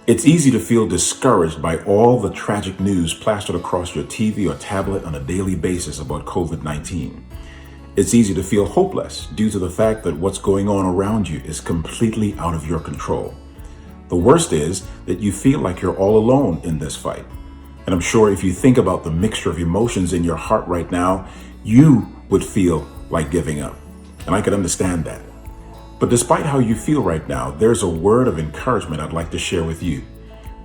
It's easy to feel discouraged by all the tragic news plastered across your TV or tablet on a daily basis about COVID-19. It's easy to feel hopeless due to the fact that what's going on around you is completely out of your control. The worst is that you feel like you're all alone in this fight. And I'm sure if you think about the mixture of emotions in your heart right now, you would feel like giving up. And I could understand that. But despite how you feel right now, there's a word of encouragement I'd like to share with you.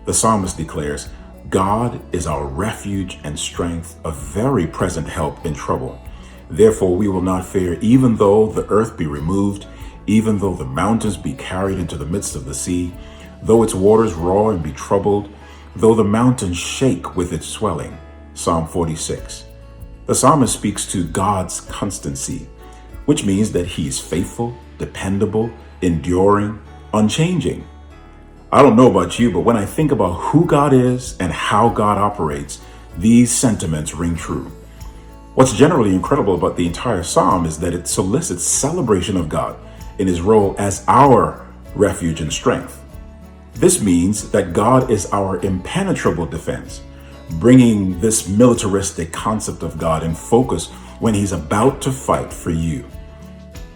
The psalmist declares, God is our refuge and strength, a very present help in trouble. Therefore we will not fear, even though the earth be removed, even though the mountains be carried into the midst of the sea, though its waters roar and be troubled, though the mountains shake with its swelling. Psalm 46. The psalmist speaks to God's constancy, which means that he's faithful, dependable, enduring, unchanging. I don't know about you, but when I think about who God is and how God operates, these sentiments ring true. What's generally incredible about the entire psalm is that it solicits celebration of God in his role as our refuge and strength. This means that God is our impenetrable defense, bringing this militaristic concept of God in focus when he's about to fight for you.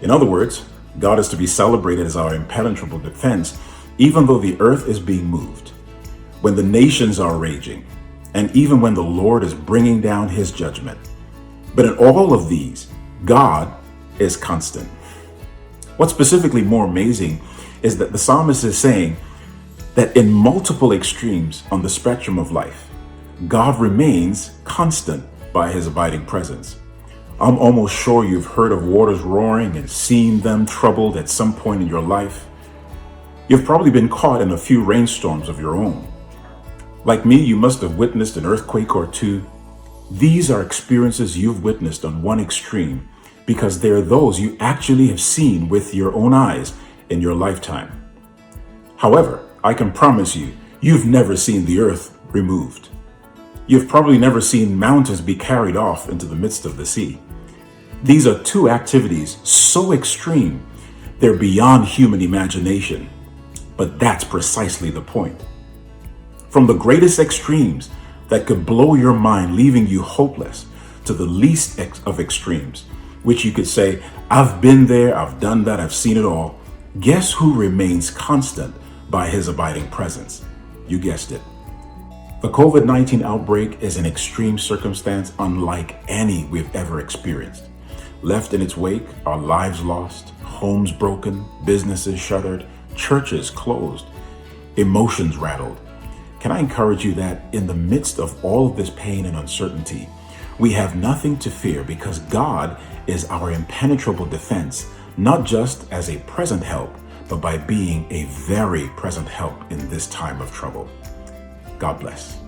In other words, God is to be celebrated as our impenetrable defense, even though the earth is being moved, when the nations are raging, and even when the Lord is bringing down his judgment. But in all of these, God is constant. What's specifically more amazing is that the psalmist is saying that in multiple extremes on the spectrum of life, God remains constant by his abiding presence. I'm almost sure you've heard of waters roaring and seen them troubled at some point in your life. You've probably been caught in a few rainstorms of your own. Like me, you must have witnessed an earthquake or two. These are experiences you've witnessed on one extreme because they're those you actually have seen with your own eyes in your lifetime. However, I can promise you, you've never seen the earth removed. You've probably never seen mountains be carried off into the midst of the sea. These are two activities so extreme, they're beyond human imagination. But that's precisely the point. From the greatest extremes that could blow your mind, leaving you hopeless, to the least of extremes, which you could say, I've been there, I've done that, I've seen it all. Guess who remains constant by his abiding presence? You guessed it. The COVID-19 outbreak is an extreme circumstance unlike any we've ever experienced. Left in its wake are lives lost, homes broken, businesses shuttered, churches closed, emotions rattled. Can I encourage you that in the midst of all of this pain and uncertainty, we have nothing to fear because God is our impenetrable defense, not just as a present help, but by being a very present help in this time of trouble. God bless.